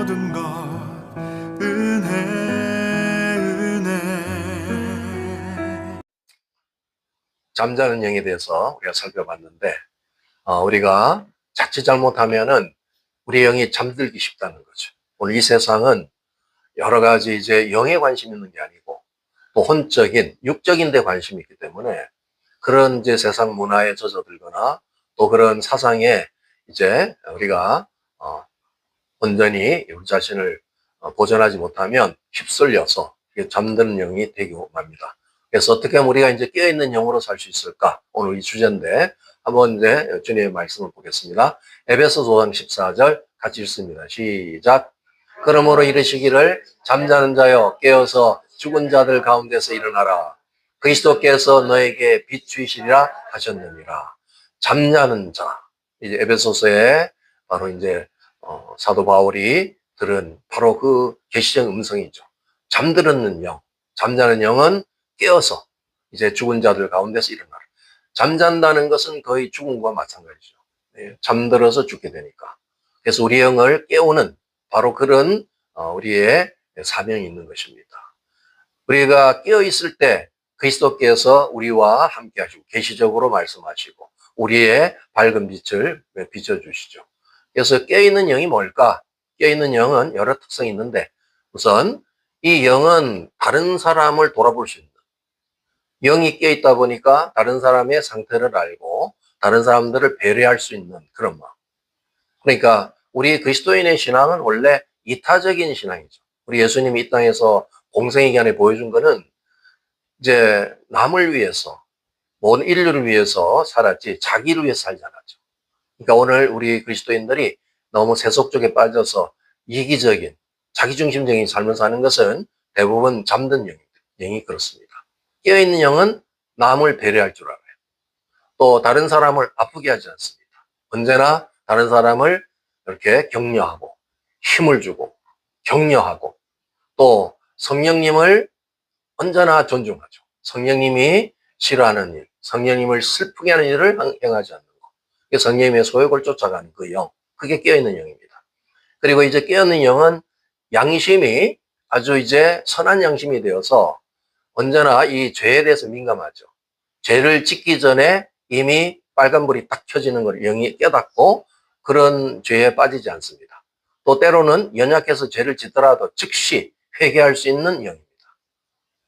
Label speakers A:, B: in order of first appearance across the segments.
A: 모든 것 은혜 은혜.
B: 잠자는 영에 대해서 우리가 살펴봤는데, 우리가 자칫 잘못하면은 우리 영이 잠들기 쉽다는 거죠. 오늘 이 세상은 여러 가지 이제 영에 관심 있는 게 아니고 또 혼적인, 육적인 데 관심이 있기 때문에 그런 이제 세상 문화에 젖어들거나 또 그런 사상에 이제 우리가 온전히 우리 자신을 보존하지 못하면 휩쓸려서 잠드는 영이 되고 맙니다. 그래서 어떻게 하면 우리가 이제 깨어있는 영으로 살 수 있을까? 오늘 이 주제인데 한번 이제 주님의 말씀을 보겠습니다. 에베소서 5장 14절 같이 읽습니다. 시작. 그러므로 이르시기를 잠자는 자여 깨어서 죽은 자들 가운데서 일어나라. 그리스도께서 너에게 비추이시리라 하셨느니라. 잠자는 자. 이제 에베소서에 바로 이제 사도 바울이 들은 바로 그 계시적 음성이죠. 잠들었는 영, 잠자는 영은 깨어서 이제 죽은 자들 가운데서 일어나라. 잠잔다는 것은 거의 죽음과 마찬가지죠. 잠들어서 죽게 되니까. 그래서 우리 영을 깨우는 바로 그런 우리의 사명이 있는 것입니다. 우리가 깨어 있을 때 그리스도께서 우리와 함께 하시고 계시적으로 말씀하시고 우리의 밝은 빛을 비춰주시죠. 그래서 깨어있는 영이 뭘까? 깨어있는 영은 여러 특성이 있는데 우선 이 영은 다른 사람을 돌아볼 수 있는, 영이 깨어있다 보니까 다른 사람의 상태를 알고 다른 사람들을 배려할 수 있는 그런 마음. 그러니까 우리 그리스도인의 신앙은 원래 이타적인 신앙이죠. 우리 예수님이 이 땅에서 공생 기간에 보여준 거는 이제 남을 위해서, 온 인류를 위해서 살았지 자기를 위해서 살지 않았죠. 그러니까 오늘 우리 그리스도인들이 너무 세속 쪽에 빠져서 이기적인, 자기중심적인 삶을 사는 것은 대부분 잠든 영이 그렇습니다. 깨어있는 영은 남을 배려할 줄 알아요. 또 다른 사람을 아프게 하지 않습니다. 언제나 다른 사람을 이렇게 격려하고 힘을 주고 격려하고 또 성령님을 언제나 존중하죠. 성령님이 싫어하는 일, 성령님을 슬프게 하는 일을 행하지 않는 것. 성령님의 소욕을 쫓아가는 그 영, 그게 깨어있는 영입니다. 그리고 이제 깨어있는 영은 양심이 아주 이제 선한 양심이 되어서 언제나 이 죄에 대해서 민감하죠. 죄를 짓기 전에 이미 빨간불이 딱 켜지는 걸 영이 깨닫고 그런 죄에 빠지지 않습니다. 또 때로는 연약해서 죄를 짓더라도 즉시 회개할 수 있는 영입니다.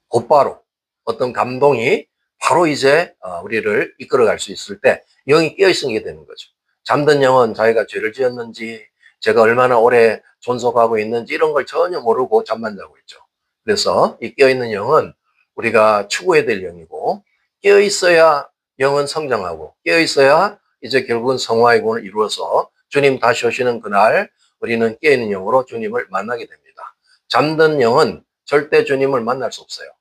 B: 곧바로 어떤 감동이 바로 이제 우리를 이끌어갈 수 있을 때 영이 깨어있게 되는 거죠. 잠든 영은 자기가 죄를 지었는지 제가 얼마나 오래 존속하고 있는지 이런 걸 전혀 모르고 잠만 자고 있죠. 그래서 이 깨어있는 영은 우리가 추구해야 될 영이고 깨어있어야 영은 성장하고 깨어있어야 이제 결국은 성화의 구원을 이루어서 주님 다시 오시는 그날 우리는 깨어있는 영으로 주님을 만나게 됩니다. 잠든 영은 절대 주님을 만날 수 없어요.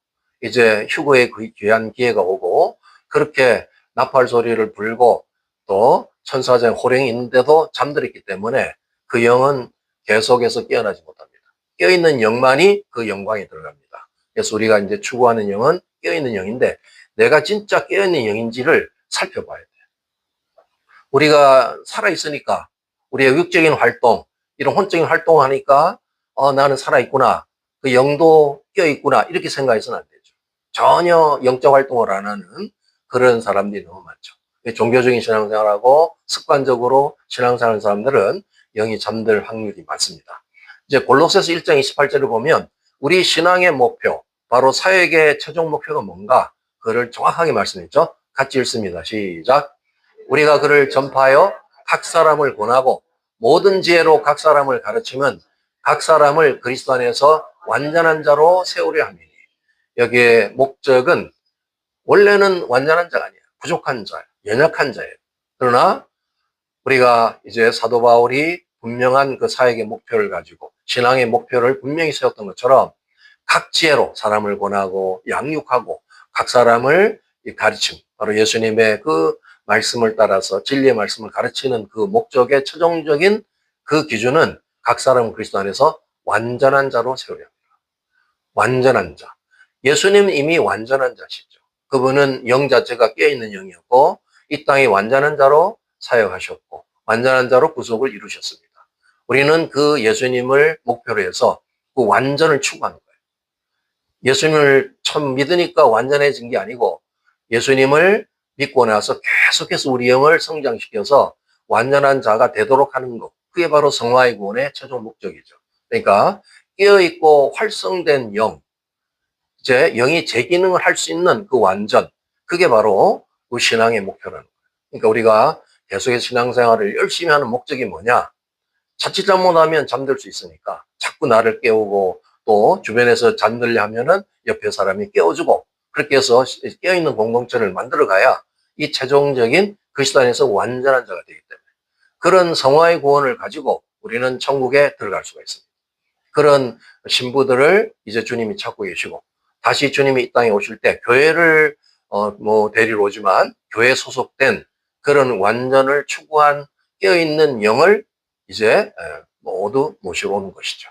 B: 이제 휴거의 그 귀한 기회가 오고 그렇게 나팔 소리를 불고 또 천사장 호령이 있는데도 잠들었기 때문에 그 영은 계속해서 깨어나지 못합니다. 깨어있는 영만이 그 영광에 들어갑니다. 그래서 우리가 이제 추구하는 영은 깨어있는 영인데 내가 진짜 깨어있는 영인지를 살펴봐야 돼요. 우리가 살아있으니까 우리의 육적인 활동, 이런 혼적인 활동을 하니까 나는 살아있구나. 그 영도 깨어있구나. 이렇게 생각해서는 안 되죠. 전혀 영적 활동을 안 하는 그런 사람들이 너무 많죠. 종교적인 신앙생활하고 습관적으로 신앙생활하는 사람들은 영이 잠들 확률이 많습니다. 이제 골로새서 1장 28절을 보면 우리 신앙의 목표, 바로 사역의 최종 목표가 뭔가 그를 정확하게 말씀했죠. 같이 읽습니다. 시작. 우리가 그를 전파하여 각 사람을 권하고 모든 지혜로 각 사람을 가르치면 각 사람을 그리스도 안에서 완전한 자로 세우려 함이니. 여기에 목적은 원래는 완전한 자가 아니에요. 부족한 자예요. 연약한 자예요. 그러나 우리가 이제 사도 바울이 분명한 그 사역의 목표를 가지고 신앙의 목표를 분명히 세웠던 것처럼 각 지혜로 사람을 권하고 양육하고 각 사람을 가르침, 바로 예수님의 그 말씀을 따라서 진리의 말씀을 가르치는 그 목적의 최종적인 그 기준은 각 사람은 그리스도 안에서 완전한 자로 세우려 합니다. 완전한 자. 예수님은 이미 완전한 자시죠. 그분은 영 자체가 깨어있는 영이었고 이 땅에 완전한 자로 사역하셨고 완전한 자로 구속을 이루셨습니다. 우리는 그 예수님을 목표로 해서 그 완전을 추구하는 거예요. 예수님을 처음 믿으니까 완전해진 게 아니고 예수님을 믿고 나서 계속해서 우리 영을 성장시켜서 완전한 자가 되도록 하는 것. 그게 바로 성화의 구원의 최종 목적이죠. 그러니까 깨어있고 활성된 영, 이제 영이 제 기능을 할 수 있는 그 완전, 그게 바로 그 신앙의 목표라는 거예요. 그러니까 우리가 계속해서 신앙생활을 열심히 하는 목적이 뭐냐? 자칫 잘못하면 잠들 수 있으니까 자꾸 나를 깨우고 또 주변에서 잠들려 하면은 옆에 사람이 깨워주고 그렇게 해서 깨어있는 공동체를 만들어가야 이 최종적인 그리스도 안에서 완전한 자가 되기 때문에 그런 성화의 구원을 가지고 우리는 천국에 들어갈 수가 있습니다. 그런 신부들을 이제 주님이 찾고 계시고 다시 주님이 이 땅에 오실 때 교회를 데리러 오지만 교회에 소속된 그런 완전을 추구한 깨어있는 영을 이제 모두 모시러 오는 것이죠.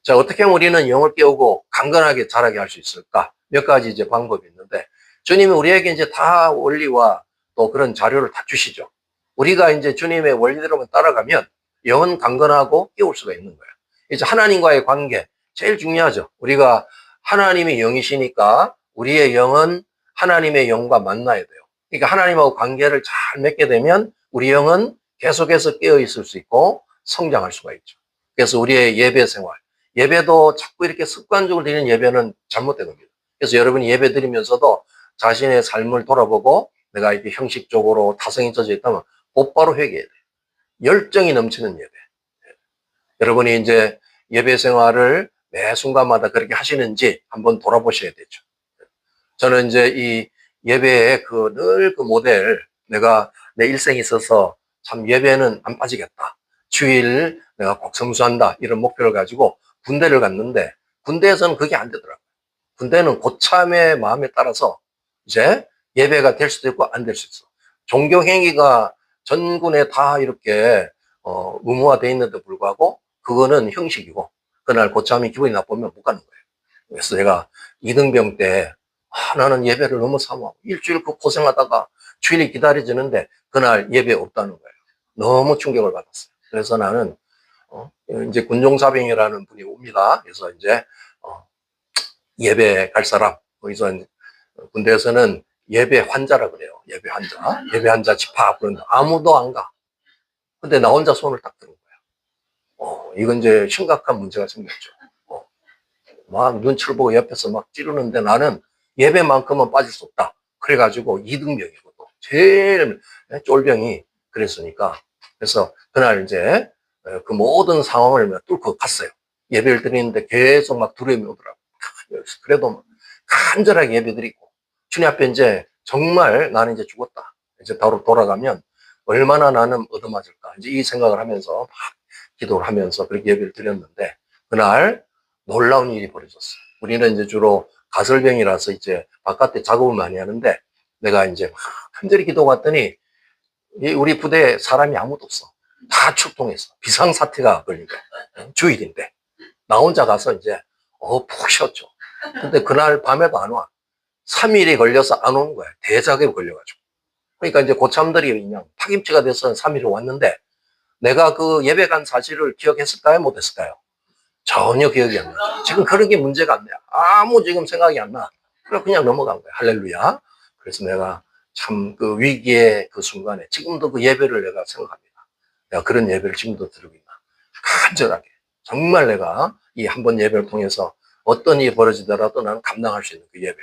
B: 자, 어떻게 하면 우리는 영을 깨우고 강건하게 자라게 할 수 있을까? 몇 가지 이제 방법이 있는데 주님이 우리에게 이제 다 원리와 또 그런 자료를 다 주시죠. 우리가 이제 주님의 원리대로만 따라가면 영은 강건하고 깨울 수가 있는 거예요. 이제 하나님과의 관계 제일 중요하죠. 우리가 하나님이 영이시니까 우리의 영은 하나님의 영과 만나야 돼요. 그러니까 하나님하고 관계를 잘 맺게 되면 우리 영은 계속해서 깨어 있을 수 있고 성장할 수가 있죠. 그래서 우리의 예배 생활, 예배도 자꾸 이렇게 습관적으로 드리는 예배는 잘못된 겁니다. 그래서 여러분이 예배 드리면서도 자신의 삶을 돌아보고 내가 이렇게 형식적으로 타성이 젖어 있다면 곧바로 회개해야 돼요. 열정이 넘치는 예배. 여러분이 이제 예배 생활을 매 순간마다 그렇게 하시는지 한번 돌아보셔야 되죠. 저는 이제 이 예배의 늘 그 모델, 내가 내 일생에 있어서 참 예배는 안 빠지겠다. 주일 내가 꼭 성수한다. 이런 목표를 가지고 군대를 갔는데 군대에서는 그게 안 되더라고요. 군대는 고참의 마음에 따라서 이제 예배가 될 수도 있고 안 될 수 있어. 종교 행위가 전군에 다 이렇게 의무화되어 있는데 불구하고 그거는 형식이고 그날 고참이 기분이 나쁘면 못 가는 거예요. 그래서 제가 이등병 때 나는 예배를 너무 사모하고 일주일 그 고생하다가 주일이 기다려지는데 그날 예배 없다는 거예요. 너무 충격을 받았어요. 그래서 나는 이제 군종사병이라는 분이 옵니다. 그래서 이제 예배 갈 사람 거기서 군대에서는 예배 환자라 그래요. 예배 환자, 예배 환자 집합 그런데 아무도 안 가. 근데 나 혼자 손을 딱 드는 거야. 이건 이제 심각한 문제가 생겼죠. 막 눈치를 보고 옆에서 막 찌르는데 나는 예배만큼은 빠질 수 없다. 그래가지고 2등병이고 또 제일 쫄병이 그랬으니까 그래서 그날 이제 그 모든 상황을 뚫고 갔어요. 예배를 드리는데 계속 막 두려움이 오더라고. 그래도 간절하게 예배 드리고 주님 앞에 이제 정말 나는 이제 죽었다. 이제 바로 돌아가면 얼마나 나는 얻어맞을까. 이제 이 생각을 하면서 막 기도를 하면서 그렇게 예배를 드렸는데 그날 놀라운 일이 벌어졌어요. 우리는 이제 주로 가설병이라서 이제 바깥에 작업을 많이 하는데 내가 이제 막 간절히 기도 갔더니 우리 부대에 사람이 아무도 없어. 다 출동했어. 비상사태가 걸리니까. 주일인데. 나 혼자 가서 이제 푹 쉬었죠. 근데 그날 밤에도 안 와. 3일이 걸려서 안 오는 거야. 대작에 걸려가지고. 그러니까 이제 고참들이 그냥 파김치가 돼서 3일이 왔는데 내가 그 예배 간 사실을 기억했을까요? 못했을까요? 전혀 기억이 안 나죠. 지금 그런 게 문제가 안 돼요. 아무 지금 생각이 안 나. 그냥 넘어간 거야. 할렐루야. 그래서 내가 참 그 위기의 그 순간에 지금도 그 예배를 내가 생각합니다. 내가 그런 예배를 지금도 드리고 있나. 간절하게. 정말 내가 이 한 번 예배를 통해서 어떤 일이 벌어지더라도 나는 감당할 수 있는 그 예배.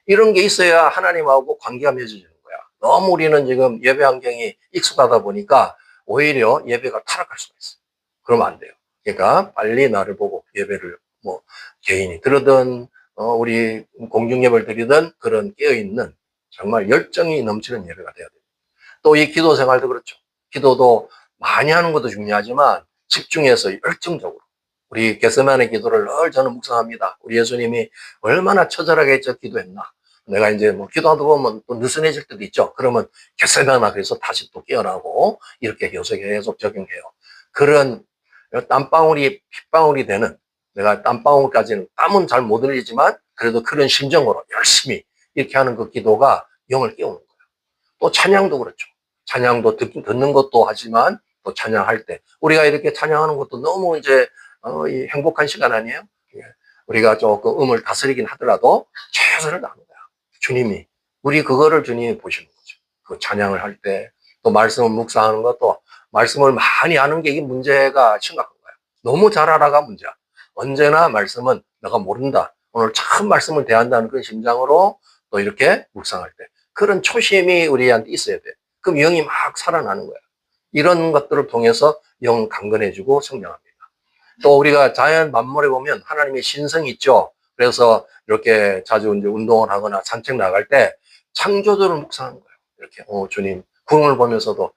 B: 이런 게 있어야 하나님하고 관계가 맺어지는 거야. 너무 우리는 지금 예배 환경이 익숙하다 보니까 오히려 예배가 타락할 수가 있어요. 그러면 안 돼요. 그러니까 빨리 나를 보고 예배를 개인이 들으든 우리 공중 예배를 드리든 그런 깨어있는 정말 열정이 넘치는 예배가 돼야 돼요. 또 이 기도 생활도 그렇죠. 기도도 많이 하는 것도 중요하지만 집중해서 열정적으로 우리 겟세마네 기도를 늘 저는 묵상합니다. 우리 예수님이 얼마나 처절하게 저 기도했나. 내가 이제 기도하다 보면 또 느슨해질 때도 있죠. 그러면 겟세마나 그래서 다시 또 깨어나고 이렇게 계속 적용해요. 그런 땀방울이 핏방울이 되는 내가 땀방울까지는 땀은 잘 못 흘리지만 그래도 그런 심정으로 열심히 이렇게 하는 그 기도가 영을 깨우는 거예요. 또 찬양도 그렇죠. 찬양도 듣는 것도 하지만 또 찬양할 때 우리가 이렇게 찬양하는 것도 너무 이제 이 행복한 시간 아니에요? 예. 우리가 조금 음을 다스리긴 하더라도 최선을 다하는 거야. 주님이 우리 그거를 주님이 보시는 거죠. 그 찬양을 할 때 또 말씀을 묵상하는 것도 말씀을 많이 아는 게 이게 문제가 심각한 거야. 너무 잘 알아가 문제야. 언제나 말씀은 내가 모른다. 오늘 참 말씀을 대한다는 그런 심장으로 또 이렇게 묵상할 때 그런 초심이 우리한테 있어야 돼. 그럼 영이 막 살아나는 거야. 이런 것들을 통해서 영 강건해지고 성장합니다. 또 우리가 자연 만물에 보면 하나님의 신성이 있죠. 그래서 이렇게 자주 이제 운동을 하거나 산책 나갈 때 창조주를 묵상하는 거예요. 이렇게 주님 구름을 보면서도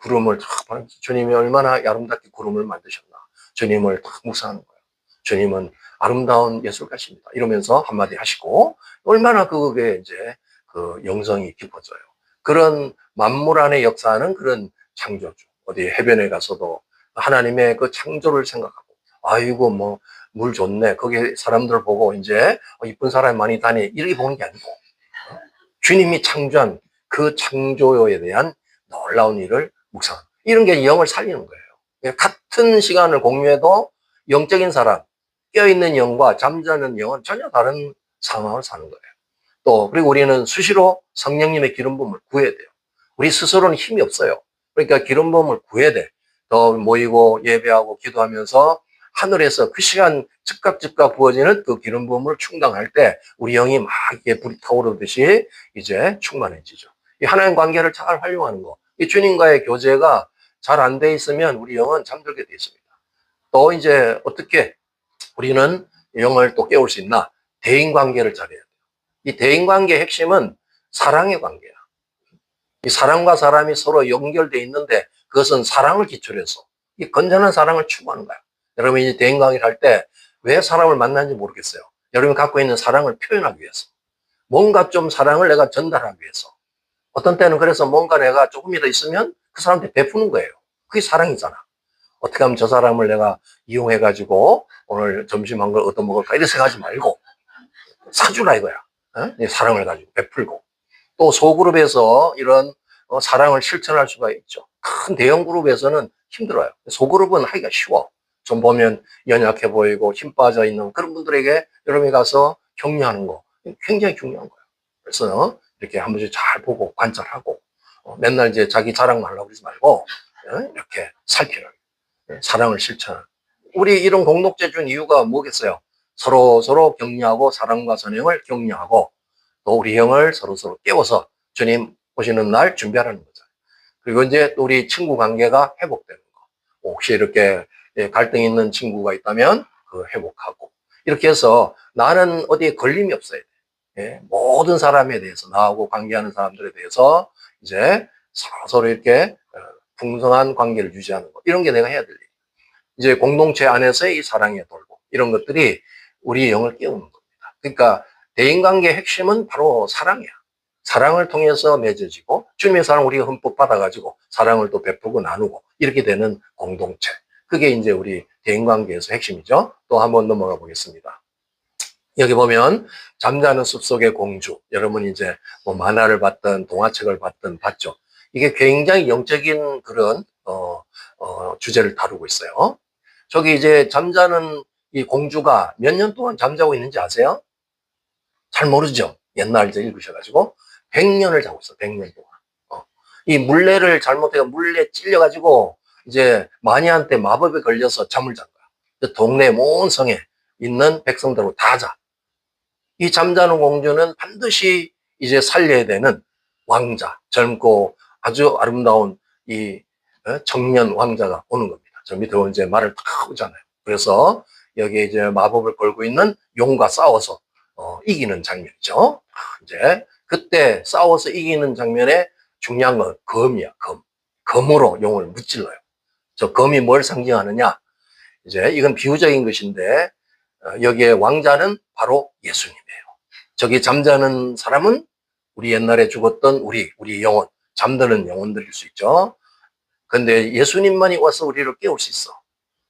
B: 구름을 탁 주님이 얼마나 아름답게 구름을 만드셨나. 주님을 탁 묵상하는 거예요. 주님은 아름다운 예술가십니다. 이러면서 한마디 하시고 얼마나 그게 이제 그 영성이 깊어져요. 그런 만물 안에 역사하는 그런 창조주. 어디 해변에 가서도 하나님의 그 창조를 생각하고 아이고 뭐 물 좋네. 거기 사람들 보고 이제 이쁜 사람이 많이 다니 이렇게 보는 게 아니고 주님이 창조한 그 창조에 대한 놀라운 일을 묵상. 이런 게 영을 살리는 거예요. 같은 시간을 공유해도 영적인 사람, 깨어있는 영과 잠자는 영은 전혀 다른 상황을 사는 거예요. 또 그리고 우리는 수시로 성령님의 기름 부음을 구해야 돼요. 우리 스스로는 힘이 없어요. 그러니까 기름 부음을 구해야 돼. 더 모이고 예배하고 기도하면서 하늘에서 그 시간 즉각 부어지는 그 기름 부음을 충당할 때 우리 영이 막 이렇게 불이 타오르듯이 이제 충만해지죠. 이 하나님 관계를 잘 활용하는 거. 이 주님과의 교제가 잘 안 돼 있으면 우리 영은 잠들게 돼 있습니다. 또 이제 어떻게 우리는 영을 또 깨울 수 있나? 대인 관계를 잘해야 돼요. 이 대인 관계의 핵심은 사랑의 관계야. 이 사람과 사람이 서로 연결돼 있는데 그것은 사랑을 기초로 해서 이 건전한 사랑을 추구하는 거야. 여러분이 이제 대인 관계를 할 때 왜 사람을 만나는지 모르겠어요. 여러분이 갖고 있는 사랑을 표현하기 위해서. 뭔가 좀 사랑을 내가 전달하기 위해서. 어떤 때는 그래서 뭔가 내가 조금이라도 있으면 그 사람한테 베푸는 거예요. 그게 사랑이잖아. 어떻게 하면 저 사람을 내가 이용해가지고 오늘 점심 한 걸 얻어먹을까 이렇게 생각하지 말고 사주라 이거야. 사랑을 가지고 베풀고. 또 소그룹에서 이런 사랑을 실천할 수가 있죠. 큰 대형 그룹에서는 힘들어요. 소그룹은 하기가 쉬워. 좀 보면 연약해 보이고 힘 빠져 있는 그런 분들에게 여러분이 가서 격려하는 거 굉장히 중요한 거예요. 그래서 이렇게 한 번씩 잘 보고 관찰하고 맨날 이제 자기 자랑만 하려고 그러지 말고 이렇게 살피는 사랑을 실천하는. 우리 이런 공동체 준 이유가 뭐겠어요? 서로 격려하고 사랑과 선행을 격려하고 또 우리 형을 서로 깨워서 주님 오시는 날 준비하라는 거죠. 그리고 이제 우리 친구 관계가 회복되는 거. 혹시 이렇게 갈등 있는 친구가 있다면 그 회복하고 이렇게 해서 나는 어디에 걸림이 없어야 돼. 예, 모든 사람에 대해서 나하고 관계하는 사람들에 대해서 이제 서로 이렇게 풍성한 관계를 유지하는 거 이런 게 내가 해야 될 일. 이제 공동체 안에서의 이 사랑의 돌고 이런 것들이 우리의 영을 깨우는 겁니다. 그러니까 대인관계의 핵심은 바로 사랑이야. 사랑을 통해서 맺어지고 주님의 사랑을 우리가 흠뻑 받아가지고 사랑을 또 베푸고 나누고 이렇게 되는 공동체. 그게 이제 우리 대인관계에서 핵심이죠. 또 한번 넘어가 보겠습니다. 여기 보면 잠자는 숲속의 공주. 여러분 이제 뭐 만화를 봤든 동화책을 봤든 봤죠. 이게 굉장히 영적인 그런 주제를 다루고 있어요. 저기 이제 잠자는 이 공주가 몇 년 동안 잠자고 있는지 아세요? 잘 모르죠. 옛날 이제 읽으셔가지고 100년을 자고 있어. 100년 동안. 이 물레를 잘못해서 물레 찔려가지고 이제 마녀한테 마법에 걸려서 잠을 잔 거야. 동네 모든 성에 있는 백성들로 다 자. 이 잠자는 공주는 반드시 이제 살려야 되는 왕자, 젊고 아주 아름다운 이 청년 왕자가 오는 겁니다. 저 밑에 이제 말을 탁 하잖아요. 그래서 여기에 이제 마법을 걸고 있는 용과 싸워서 이기는 장면이죠. 이제 그때 싸워서 이기는 장면에 중요한 건 검이야, 검. 검으로 용을 무찔러요. 저 검이 뭘 상징하느냐? 이제 이건 비유적인 것인데 여기에 왕자는 바로 예수님이에요. 저기 잠자는 사람은 우리 옛날에 죽었던 우리 영혼, 잠드는 영혼들일 수 있죠. 그런데 예수님만이 와서 우리를 깨울 수 있어.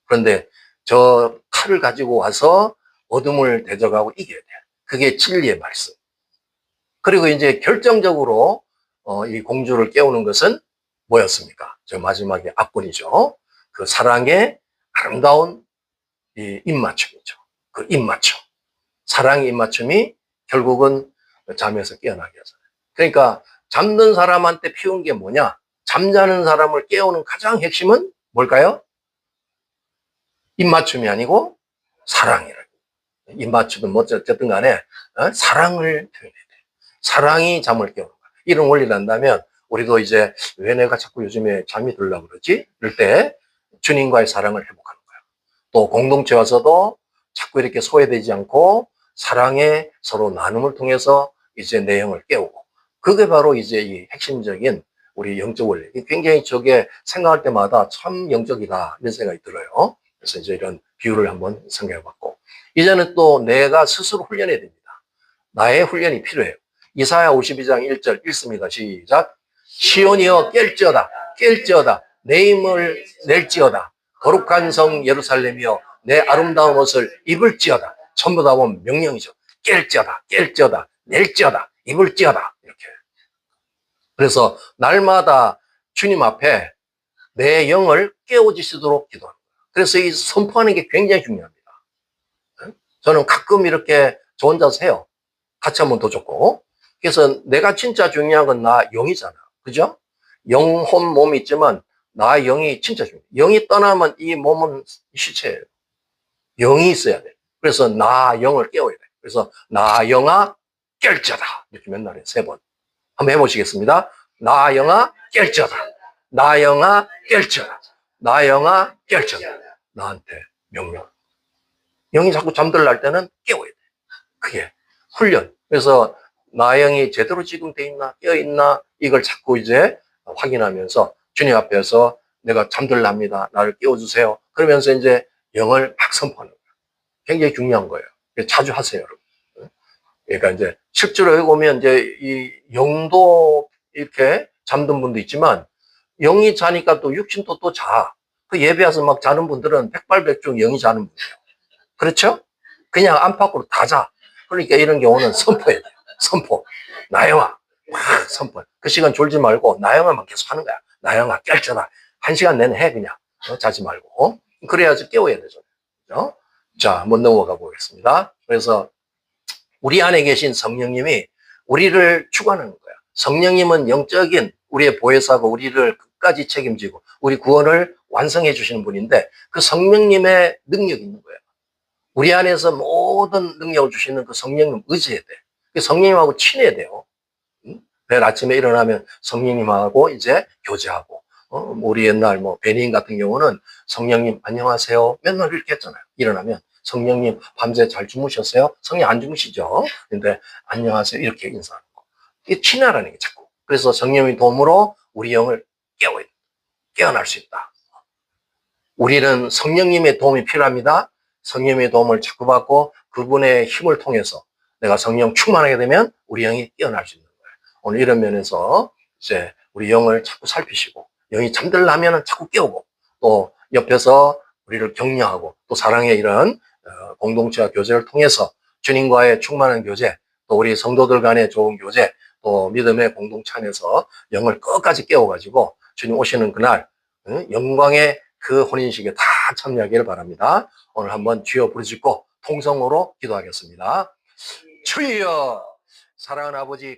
B: 그런데 저 칼을 가지고 와서 어둠을 대적하고 이겨야 돼. 그게 진리의 말씀. 그리고 이제 결정적으로 이 공주를 깨우는 것은 뭐였습니까? 저 마지막에 앞권이죠. 그 사랑의 아름다운 이 입맞춤이죠. 그 입맞춤. 사랑의 입맞춤이 결국은 잠에서 깨어나게 하잖아요. 그러니까 잠든 사람한테 피운 게 뭐냐? 잠자는 사람을 깨우는 가장 핵심은 뭘까요? 입맞춤이 아니고 사랑이라고. 입맞춤은 뭐 어쨌든 간에 사랑을 표현해야 돼. 사랑이 잠을 깨우는 거야. 이런 원리를 한다면 우리도 이제 왜 내가 자꾸 요즘에 잠이 들려고 그러지? 이럴 때 주님과의 사랑을 회복하는 거야. 또 공동체 와서도 자꾸 이렇게 소외되지 않고 사랑의 서로 나눔을 통해서 이제 내 영을 깨우고, 그게 바로 이제 이 핵심적인 우리 영적 원리. 굉장히 저게 생각할 때마다 참 영적이다 이런 생각이 들어요. 그래서 이제 이런 비유를 한번 생각해 봤고, 이제는 또 내가 스스로 훈련해야 됩니다. 나의 훈련이 필요해요. 이사야 52장 1절 읽습니다. 시작. 시온이여 깰지어다 깰지어다 내 힘을 낼지어다 거룩한 성 예루살렘이여 내 아름다운 옷을 입을지어다. 전부 다 보면 명령이죠. 깰지어다 깰지어다 낼지어다 입을지어다. 이렇게. 그래서 날마다 주님 앞에 내 영을 깨워주시도록 기도합니다. 그래서 이 선포하는 게 굉장히 중요합니다. 저는 가끔 이렇게 저 혼자서 해요. 같이 하면 더 좋고. 그래서 내가 진짜 중요한 건 나 영이잖아. 그죠? 영혼 몸이 있지만 나 영이 진짜 중요해. 영이 떠나면 이 몸은 시체예요. 영이 있어야 돼. 그래서 나 영을 깨워야 돼. 그래서 나 영아 깰지어다. 이렇게 맨날 해. 3번. 한번 해보시겠습니다. 나 영아 깰지어다. 나 영아 깰지어다. 나 영아 깰지어다. 나한테 명령. 영이 자꾸 잠들날 때는 깨워야 돼. 그게 훈련. 그래서 나 영이 제대로 지금 돼 있나, 깨어 있나, 이걸 자꾸 이제 확인하면서 주님 앞에서 내가 잠들랍니다. 나를 깨워주세요. 그러면서 이제 영을 막 선포하는 거예요. 굉장히 중요한 거예요. 자주 하세요, 여러분. 그러니까 이제 실제로 여기 보면 이제 이 영도 이렇게 잠든 분도 있지만 영이 자니까 또 육신도 또 자. 그 예배 와서 막 자는 분들은 백발백중 영이 자는 분이에요. 그렇죠? 그냥 안팎으로 다 자. 그러니까 이런 경우는 선포해야 돼요. 선포. 나영아. 막 선포. 그 시간 졸지 말고 나영아만 계속 하는 거야. 나영아 깰져라. 1시간 내내 해 그냥. 자지 말고. 그래야지 깨워야 되죠. 자, 한번 넘어가 보겠습니다. 그래서 우리 안에 계신 성령님이 우리를 주관하는 거야. 성령님은 영적인 우리의 보혜사고 우리를 끝까지 책임지고 우리 구원을 완성해 주시는 분인데 그 성령님의 능력이 있는 거예요. 우리 안에서 모든 능력을 주시는 그 성령님 의지해야 돼. 그 성령님하고 친해야 돼요. 매일 아침에 일어나면 성령님하고 이제 교제하고, 우리 옛날 뭐 베니인 같은 경우는 성령님 안녕하세요 맨날 이렇게 했잖아요. 일어나면 성령님 밤새 잘 주무셨어요? 성령 안 주무시죠? 근데 안녕하세요 이렇게 인사하는 거. 이게 친하라는 게 자꾸. 그래서 성령의 도움으로 우리 영을 깨워야 돼. 깨어날 수 있다. 우리는 성령님의 도움이 필요합니다. 성령님의 도움을 자꾸 받고 그분의 힘을 통해서 내가 성령 충만하게 되면 우리 영이 깨어날 수 있는 거예요. 오늘 이런 면에서 이제 우리 영을 자꾸 살피시고 영이 잠들려면 자꾸 깨우고 또 옆에서 우리를 격려하고 또 사랑의 이런 공동체와 교제를 통해서 주님과의 충만한 교제 또 우리 성도들 간의 좋은 교제 또 믿음의 공동체 안에서 영을 끝까지 깨워가지고 주님 오시는 그날 영광의 그 혼인식에 다 참여하기를 바랍니다. 오늘 한번 주여 부르짖고 통성으로 기도하겠습니다. 주여 사랑하는 아버지